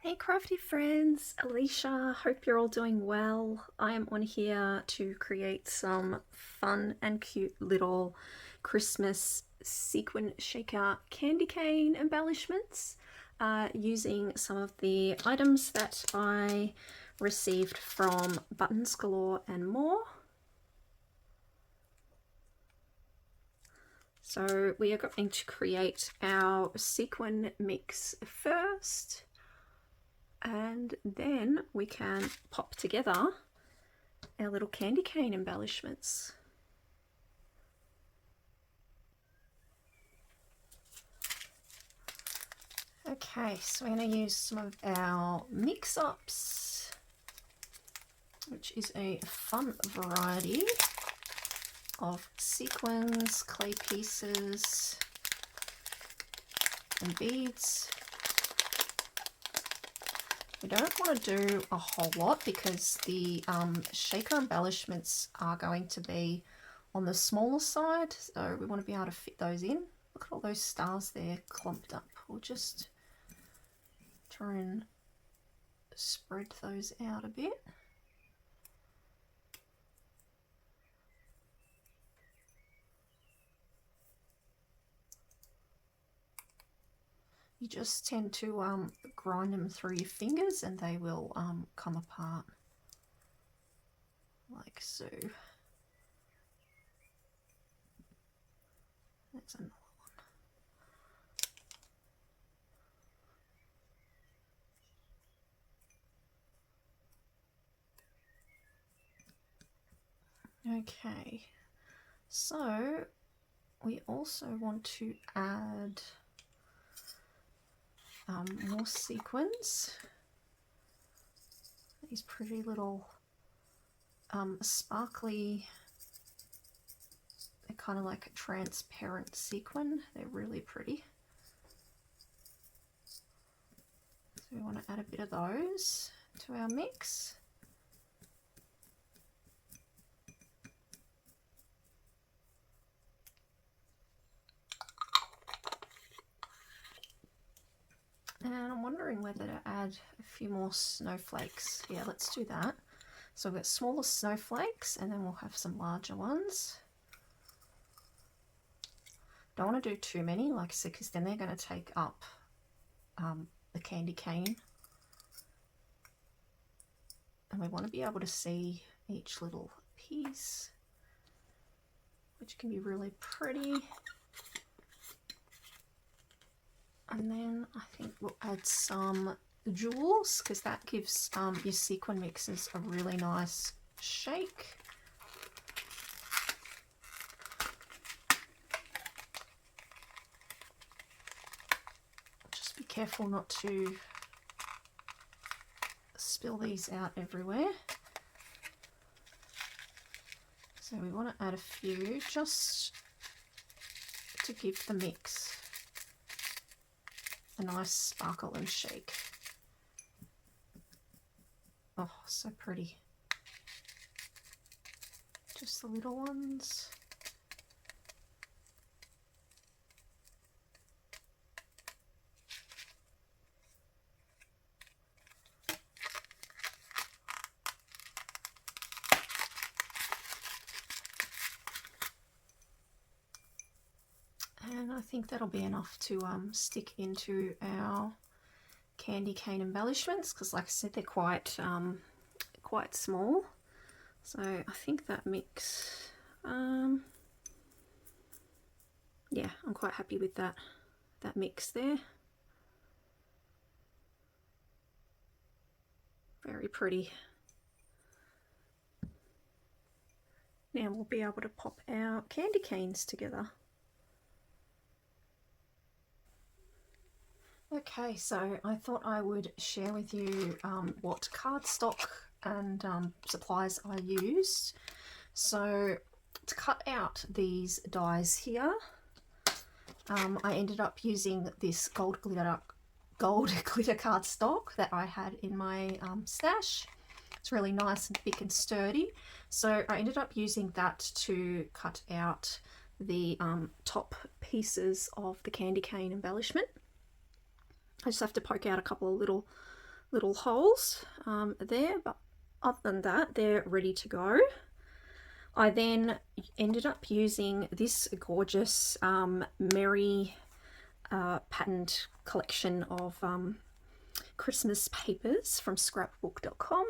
Hey crafty friends, Alicia, hope you're all doing well. I am on here to create some fun and cute little Christmas sequin shaker candy cane embellishments using some of the items that I received from Buttons Galore and more. So we are going to create our sequin mix first, and then we can pop together our little candy cane embellishments. Okay, so we're going to use some of our mix-ups, which is a fun variety of sequins, clay pieces, and beads. We don't want to do a whole lot because the shaker embellishments are going to be on the smaller side, so we want to be able to fit those in. Look at all those stars there clumped up. We'll just try and spread those out a bit. You just tend to grind them through your fingers and they will come apart like so. That's another one. Okay, so we also want to add more sequins. These pretty little sparkly, they're kind of like a transparent sequin. They're really pretty. So we want to add a bit of those to our mix. And I'm wondering whether to add a few more snowflakes. Yeah, let's do that. So we've got smaller snowflakes and then we'll have some larger ones. Don't want to do too many, like I said, because then they're going to take up the candy cane. And we want to be able to see each little piece, which can be really pretty. And then I think we'll add some jewels because that gives your sequin mixes a really nice shake. Just be careful not to spill these out everywhere. So we want to add a few just to give the mix a nice sparkle and shake. Oh, so pretty. Just the little ones. And I think that'll be enough to stick into our candy cane embellishments because, like I said, they're quite small. So I think that mix, yeah, I'm quite happy with that mix there. Very pretty. Now we'll be able to pop our candy canes together. Okay, so I thought I would share with you what cardstock and supplies I used. So to cut out these dies here, I ended up using this gold glitter cardstock that I had in my stash. It's really nice and thick and sturdy. So I ended up using that to cut out the top pieces of the candy cane embellishment. I just have to poke out a couple of little little holes there, but other than that, they're ready to go. I then ended up using this gorgeous Merry patterned collection of Christmas papers from scrapbook.com,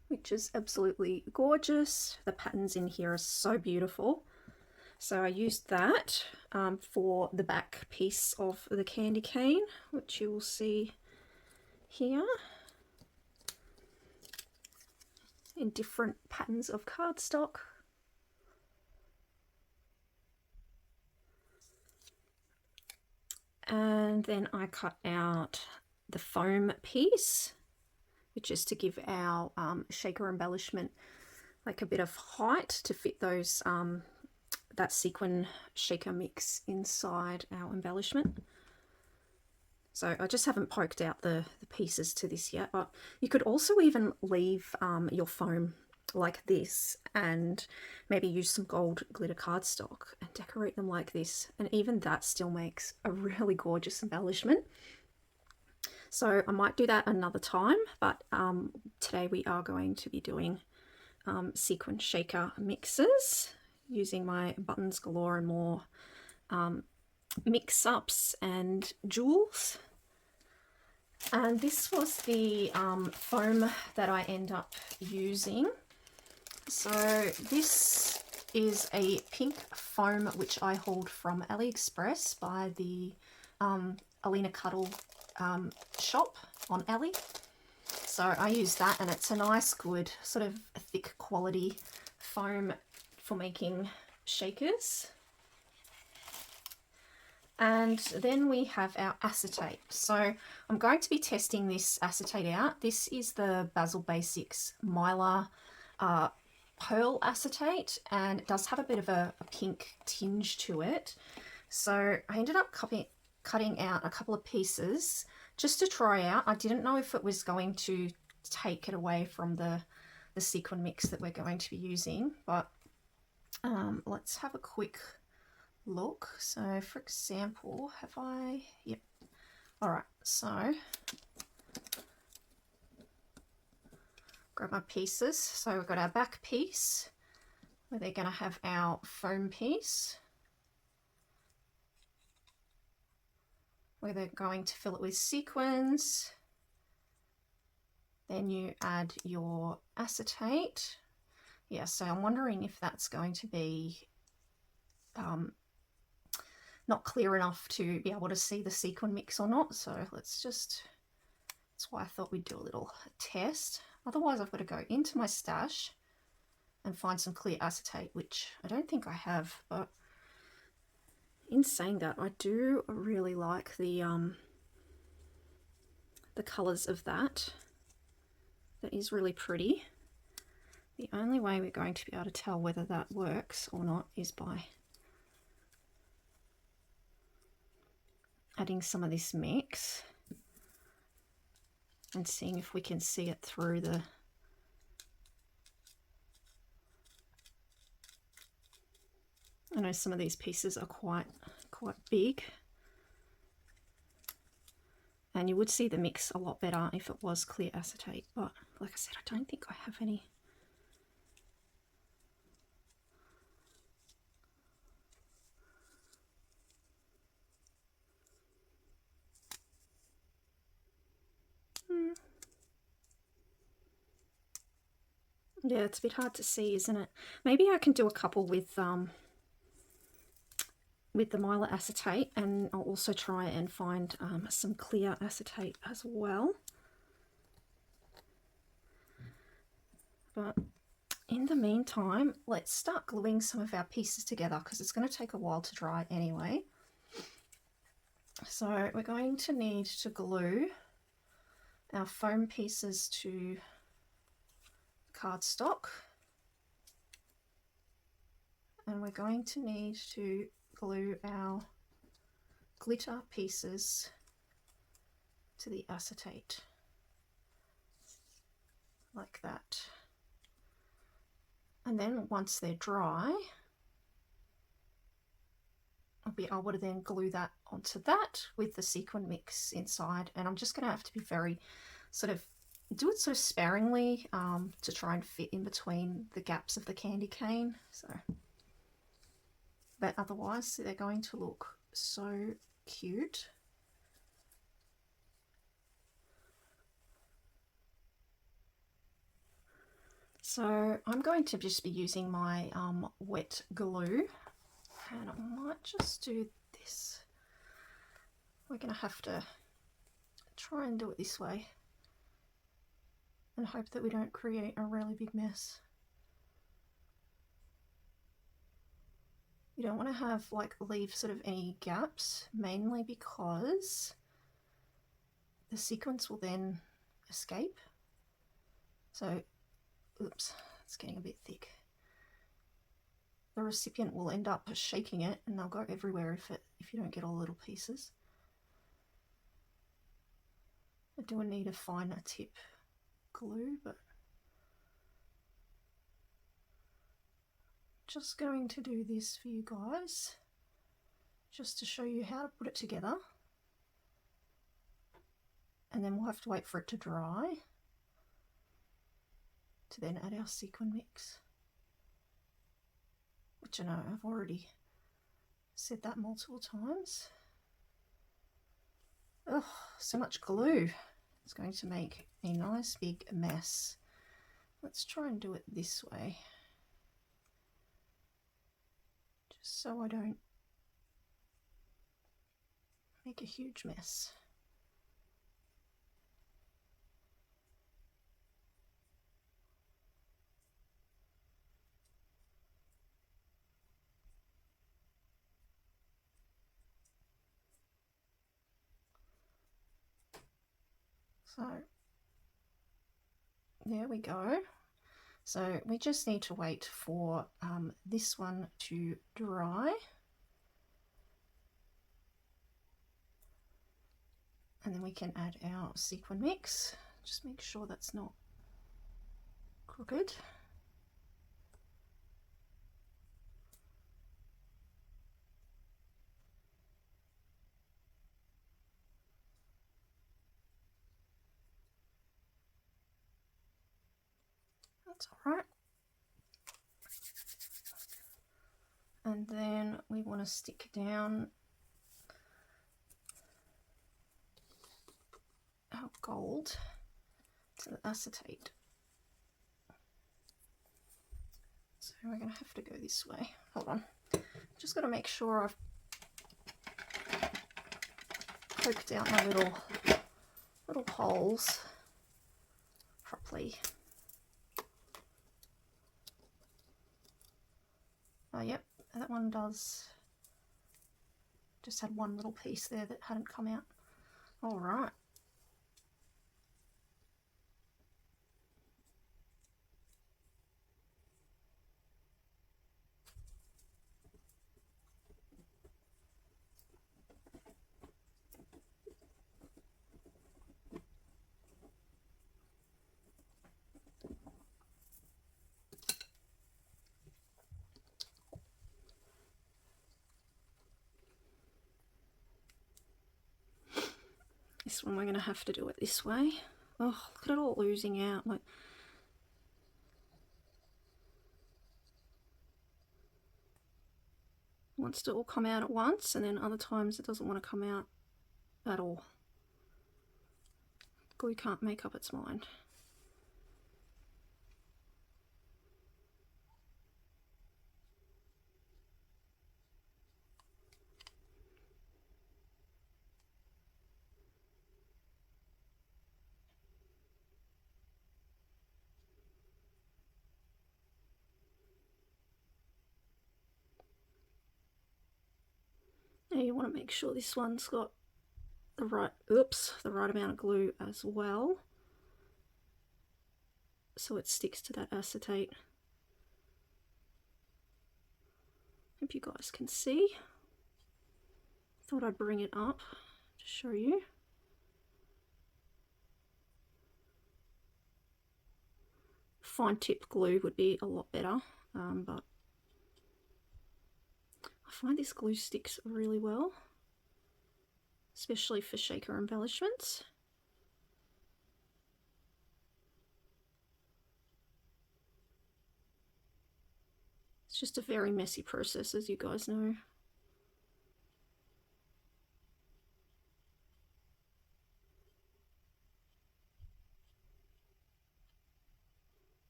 which is absolutely gorgeous. The patterns in here are so beautiful. So I used that for the back piece of the candy cane, which you will see here in different patterns of cardstock. And then I cut out the foam piece, which is to give our shaker embellishment like a bit of height to fit those that sequin shaker mix inside our embellishment. So I just haven't poked out the pieces to this yet, but you could also even leave your foam like this and maybe use some gold glitter cardstock and decorate them like this, and even that still makes a really gorgeous embellishment. So I might do that another time, but today we are going to be doing sequin shaker mixes using my buttons galore and more mix-ups and jewels. And this was the foam that I end up using. So this is a pink foam which I hold from AliExpress by the Alina Cuddle shop on Ali. So I use that, and it's a nice, good, sort of a thick quality foam for making shakers. And then we have our acetate. So I'm going to be testing this acetate out. This is the Basil Basics Mylar Pearl acetate, and it does have a bit of a pink tinge to it. So I ended up cutting out a couple of pieces just to try out. I didn't know if it was going to take it away from the sequin mix that we're going to be using, but let's have a quick look. So for example, have I, yep, all right, so grab my pieces. So we've got our back piece where they're going to have our foam piece where they're going to fill it with sequins. Then you add your acetate. Yeah, so I'm wondering if that's going to be not clear enough to be able to see the sequin mix or not. So let's just, that's why I thought we'd do a little test. Otherwise I've got to go into my stash and find some clear acetate, which I don't think I have, but in saying that, I do really like the colours of that. That is really pretty. The only way we're going to be able to tell whether that works or not is by adding some of this mix and seeing if we can see it through the I know some of these pieces are quite big, and you would see the mix a lot better if it was clear acetate, but like I said, I don't think I have any. Yeah, it's a bit hard to see, isn't it? Maybe I can do a couple with the Mylar acetate, and I'll also try and find some clear acetate as well. But in the meantime, let's start gluing some of our pieces together because it's going to take a while to dry anyway. So we're going to need to glue our foam pieces to cardstock, and we're going to need to glue our glitter pieces to the acetate like that. And then once they're dry, I'll be able to then glue that onto that with the sequin mix inside. And I'm just going to have to be very sort of do it so sparingly to try and fit in between the gaps of the candy cane. So, but otherwise they're going to look so cute. So I'm going to just be using my wet glue, and I might just do this. We're going to have to try and do it this way and hope that we don't create a really big mess. You don't want to have leave sort of any gaps, mainly because the sequins will then escape. So, oops, it's getting a bit thick. The recipient will end up shaking it and they'll go everywhere if you don't get all the little pieces. I do need a finer tip glue, but just going to do this for you guys just to show you how to put it together, and then we'll have to wait for it to dry to then add our sequin mix, which I know I've already said that multiple times. Oh, so much glue. It's going to make a nice big mess. Let's try and do it this way, just so I don't make a huge mess. So there we go. So we just need to wait for this one to dry, and then we can add our sequin mix. Just make sure that's not crooked. That's all right. And then we want to stick down our gold to the acetate. So we're going to have to go this way. Hold on. Just got to make sure I've poked out my little holes properly. Oh, yep, that one does. Just had one little piece there that hadn't come out. All right. This one we're going to have to do it this way. Oh, look at it all oozing out. Like, it wants to all come out at once, and then other times it doesn't want to come out at all. Glue can't make up its mind. Now you want to make sure this one's got the right amount of glue as well, so it sticks to that acetate. Hope you guys can see. Thought I'd bring it up to show you. Fine tip glue would be a lot better, but I find this glue sticks really well, especially for shaker embellishments. It's just a very messy process, as you guys know.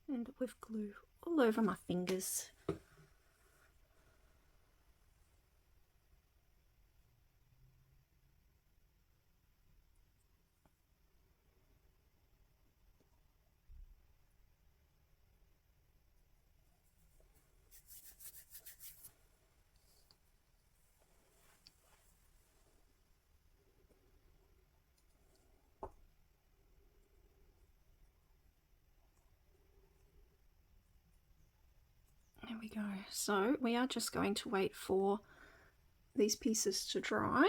And with glue all over my fingers. There we go. So we are just going to wait for these pieces to dry.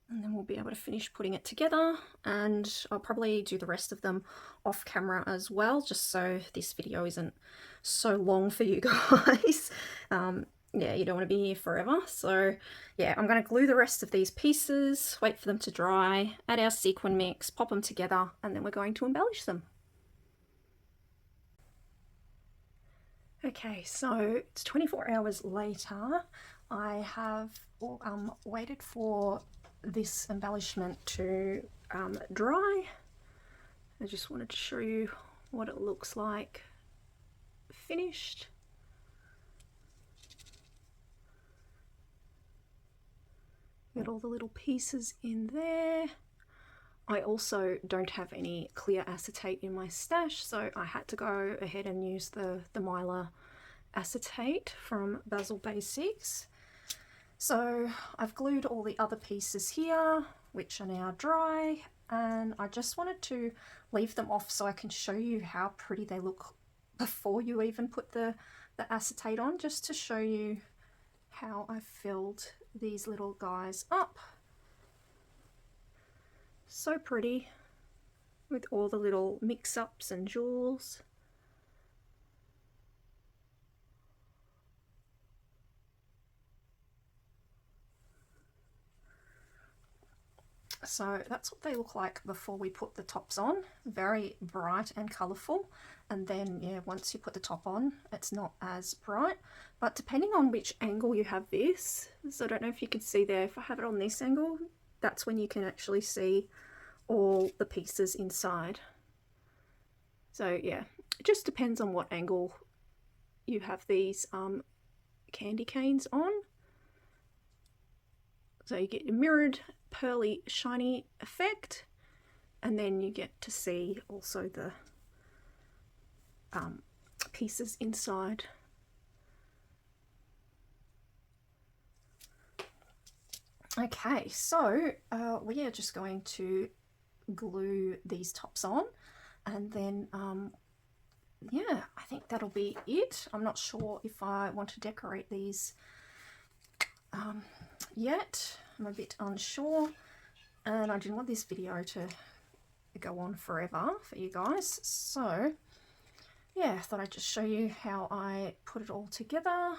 And then we'll be able to finish putting it together, and I'll probably do the rest of them off camera as well, just so this video isn't so long for you guys. Yeah, you don't want to be here forever. So yeah, I'm going to glue the rest of these pieces, wait for them to dry, add our sequin mix, pop them together, and then we're going to embellish them. Okay, so it's 24 hours later. I have waited for this embellishment to dry. I just wanted to show you what it looks like finished. Got all the little pieces in there. I also don't have any clear acetate in my stash, so I had to go ahead and use the Mylar acetate from Basil Basics. So I've glued all the other pieces here, which are now dry, and I just wanted to leave them off so I can show you how pretty they look before you even put the acetate on, just to show you how I filled these little guys up. So pretty, with all the little mix-ups and jewels. So that's what they look like before we put the tops on. Very bright and colourful, and then yeah, once you put the top on it's not as bright, but depending on which angle you have this, so I don't know if you can see there, if I have it on this angle, that's when you can actually see all the pieces inside. So yeah, it just depends on what angle you have these candy canes on. So you get a mirrored, pearly, shiny effect, and then you get to see also the pieces inside. Okay, so we are just going to glue these tops on, and then yeah, I think that'll be it. I'm not sure if I want to decorate these yet. I'm a bit unsure, and I didn't want this video to go on forever for you guys, so yeah, I thought I'd just show you how I put it all together.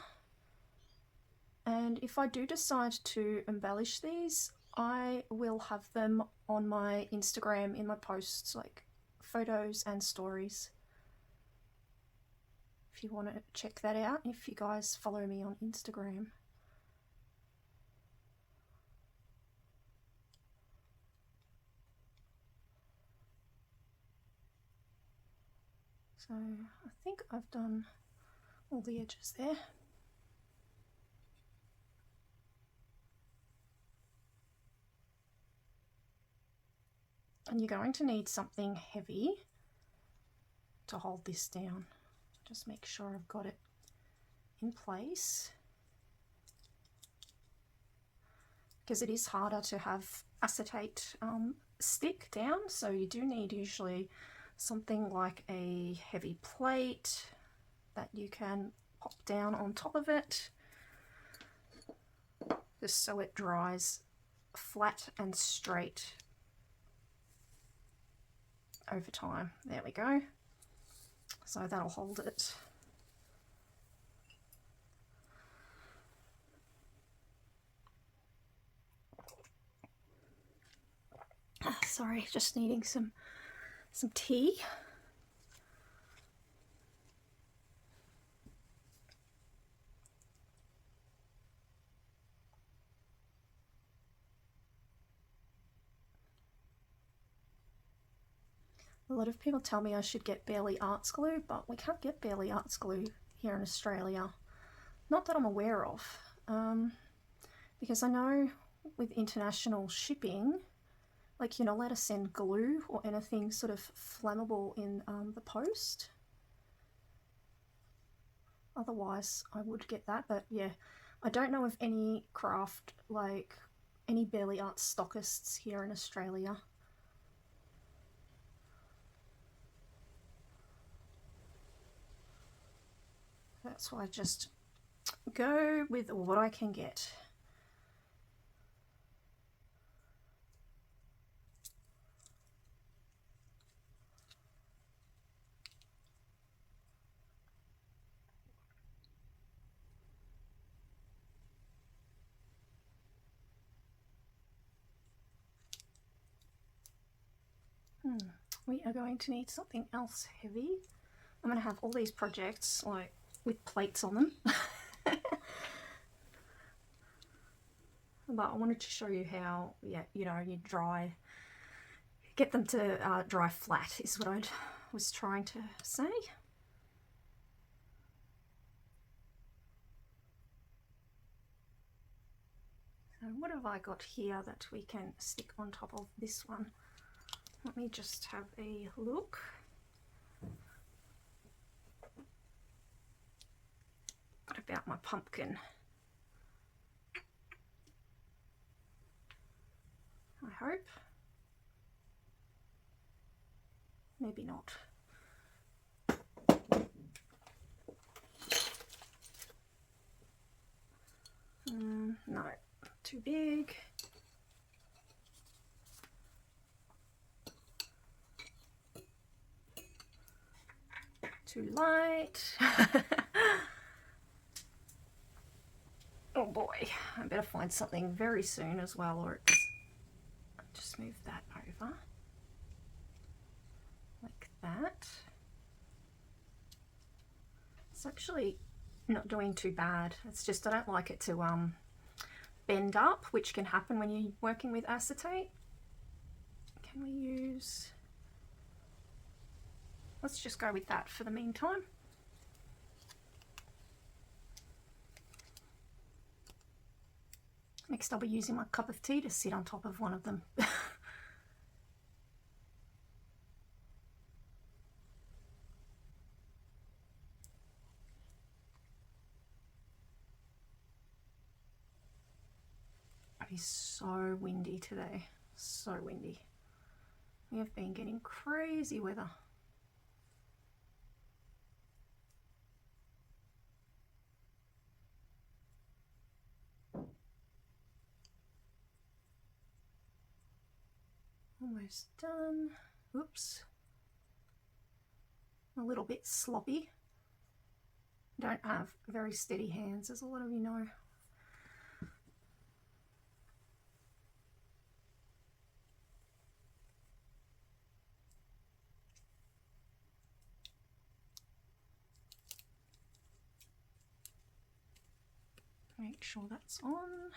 And if I do decide to embellish these, I will have them on my Instagram in my posts, like photos and stories, if you want to check that out, if you guys follow me on Instagram. So I think I've done all the edges there. And you're going to need something heavy to hold this down. Just make sure I've got it in place, because it is harder to have acetate stick down, so you do need usually something like a heavy plate that you can pop down on top of it, just so it dries flat and straight over time. There we go. So that'll hold it Sorry, just needing some tea. A lot of people tell me I should get Barely Arts glue, but we can't get Barely Arts glue here in Australia. Not that I'm aware of, because I know with international shipping, like you're not allowed to send glue or anything sort of flammable in the post. Otherwise I would get that, but yeah, I don't know of any craft, like any Barely Arts stockists here in Australia. That's why I just go with what I can get. We are going to need something else heavy. I'm going to have all these projects like with plates on them. But I wanted to show you how, yeah, you know, you get them to dry flat is what I was trying to say. So what have I got here that we can stick on top of this one? Let me just have a look. What about my pumpkin? I hope. Maybe not. No, too big. Too light. Oh boy, I better find something very soon as well, or it's... Just move that over like that. It's actually not doing too bad. It's just I don't like it to bend up, which can happen when you're working with acetate. Can we use... Let's just go with that for the meantime. Next I'll be using my cup of tea to sit on top of one of them. It is so windy today, so windy. We have been getting crazy weather. Almost done. Oops. A little bit sloppy. Don't have very steady hands, as a lot of you know. Make sure that's on.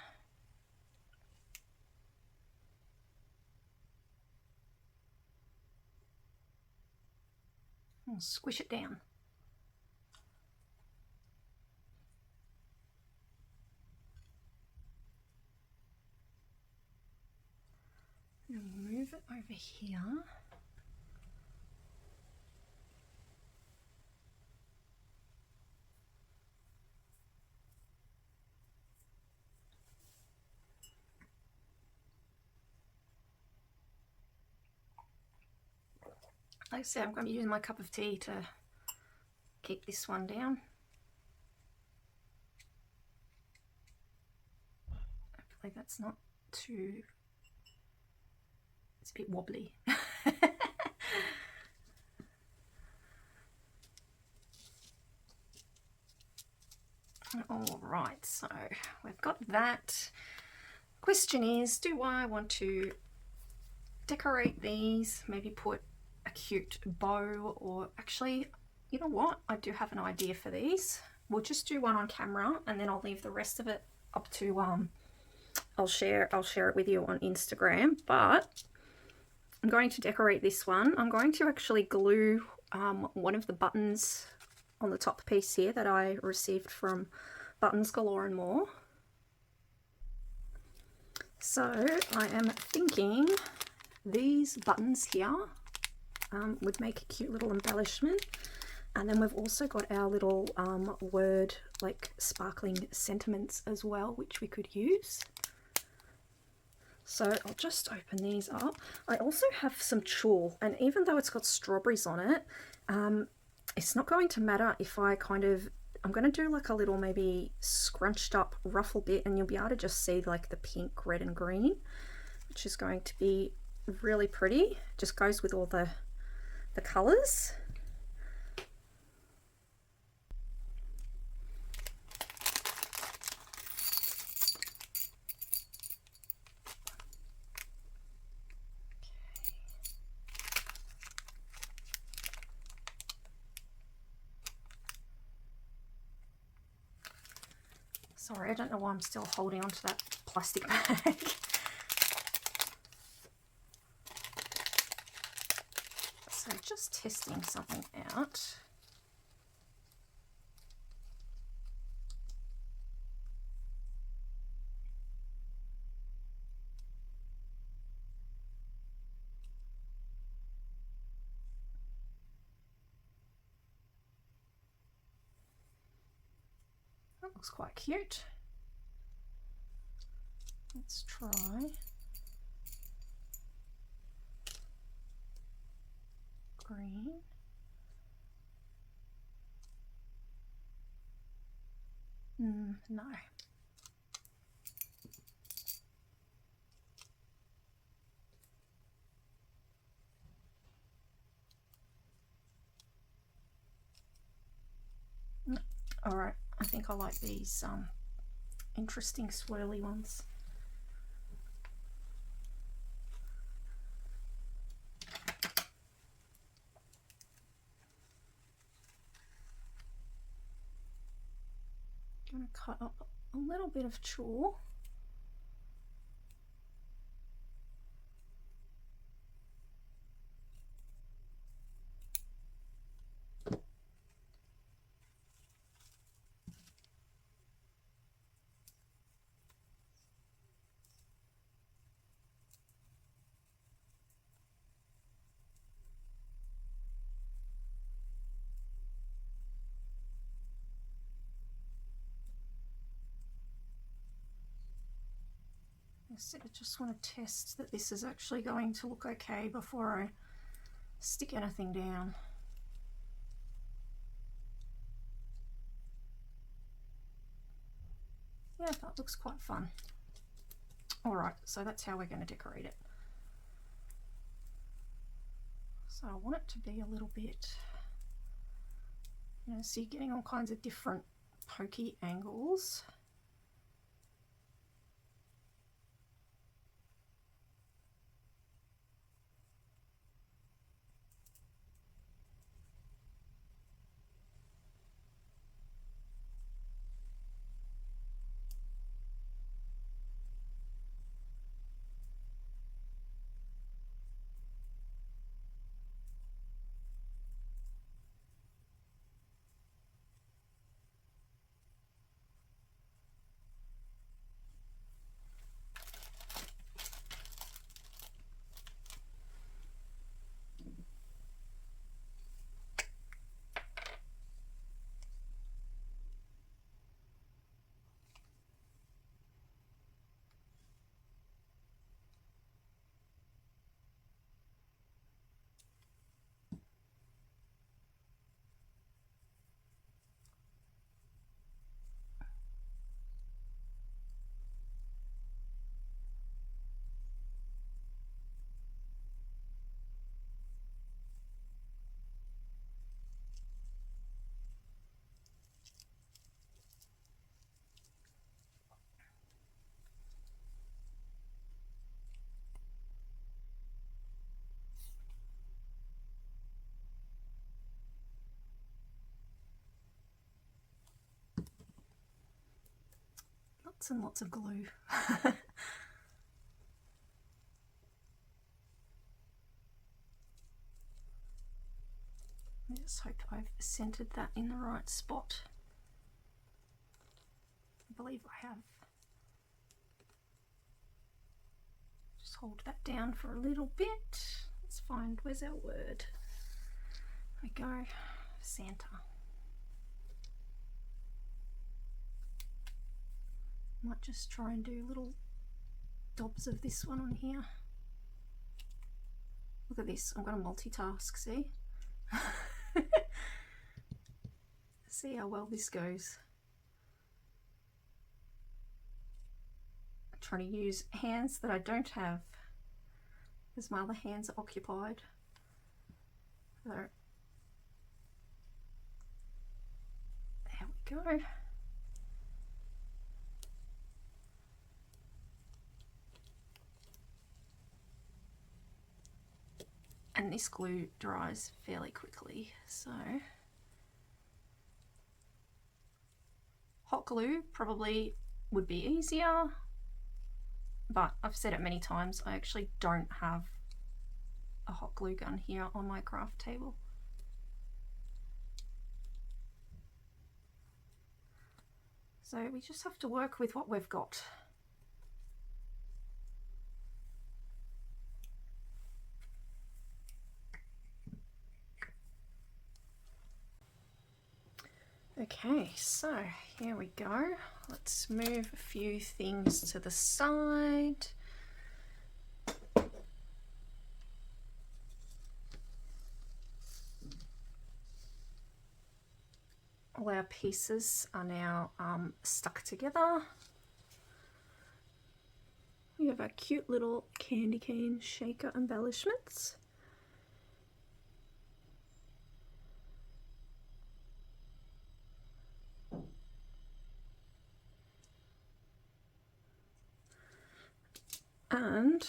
I'll squish it down. And move it over here. Like I said, I'm going to be using my cup of tea to keep this one down. Hopefully that's not too... It's a bit wobbly. All right, so we've got that. Question is, do I want to decorate these, maybe put a cute bow, or actually, you know what? I do have an idea for these. We'll just do one on camera and then I'll leave the rest of it up to I'll share it with you on Instagram. But I'm going to decorate this one. I'm going to actually glue one of the buttons on the top piece here that I received from Buttons Galore and More. So I am thinking these buttons here would make a cute little embellishment. And then we've also got our little word, like sparkling sentiments as well, which we could use. So I'll just open these up. I also have some tulle, and even though it's got strawberries on it, it's not going to matter if I I'm going to do like a little maybe scrunched up ruffle bit, and you'll be able to just see like the pink, red and green, which is going to be really pretty. Just goes with all the colours. Sorry, I don't know why I'm still holding onto that plastic bag. So just testing something out. That looks quite cute. Let's try. Green. No. All right, I think I like these interesting swirly ones. I'm going to cut up a little bit of tulle. I just want to test that this is actually going to look okay before I stick anything down. Yeah, that looks quite fun. Alright, so that's how we're going to decorate it. So I want it to be a little bit, so you're getting all kinds of different pokey angles. lots and lots of glue. I just hope I've centered that in the right spot. I believe I have. Just hold that down for a little bit. Let's find, where's our word? There we go, Santa. Might just try and do little dobs of this one on here. Look at this, I'm going to multitask, see? See how well this goes. I'm trying to use hands that I don't have because my other hands are occupied. So, there we go. And this glue dries fairly quickly, so hot glue probably would be easier, but I've said it many times, I actually don't have a hot glue gun here on my craft table. So we just have to work with what we've got. Okay, so here we go. Let's move a few things to the side. All our pieces are now stuck together. We have our cute little candy cane shaker embellishments. And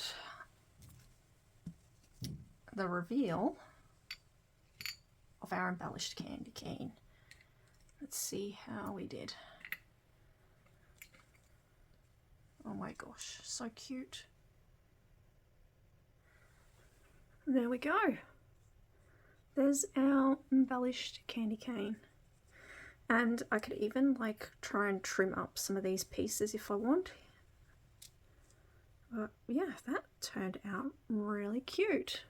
the reveal of our embellished candy cane. Let's see how we did. Oh my gosh, so cute. There we go. There's our embellished candy cane. And I could even like try and trim up some of these pieces if I want. But yeah, that turned out really cute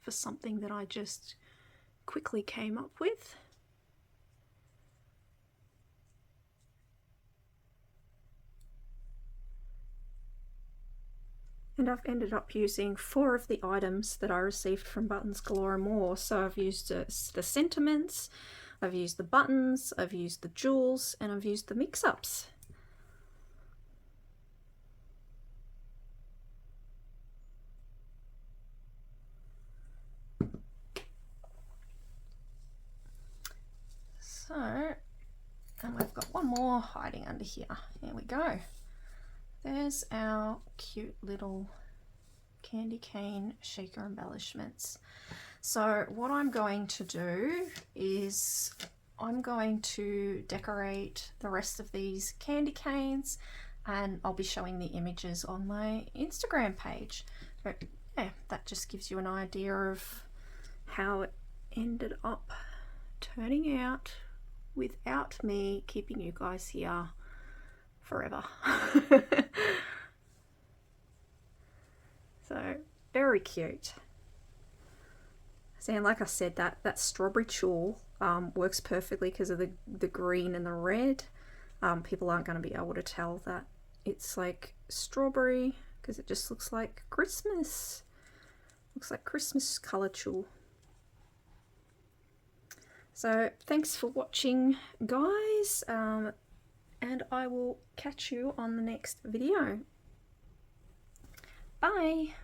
for something that I just quickly came up with. And I've ended up using 4 of the items that I received from Buttons Galore and More. So I've used the sentiments, I've used the buttons, I've used the jewels, and I've used the mix-ups. So, and we've got one more hiding under here. Here we go. There's our cute little candy cane shaker embellishments. So what I'm going to do is I'm going to decorate the rest of these candy canes, and I'll be showing the images on my Instagram page. But yeah, that just gives you an idea of how it ended up turning out without me keeping you guys here forever. So very cute. See, and like I said, that strawberry tulle works perfectly because of the green and the red. People aren't going to be able to tell that it's like strawberry because it just looks like Christmas. Looks like Christmas colour tulle. So thanks for watching, guys, and I will catch you on the next video. Bye!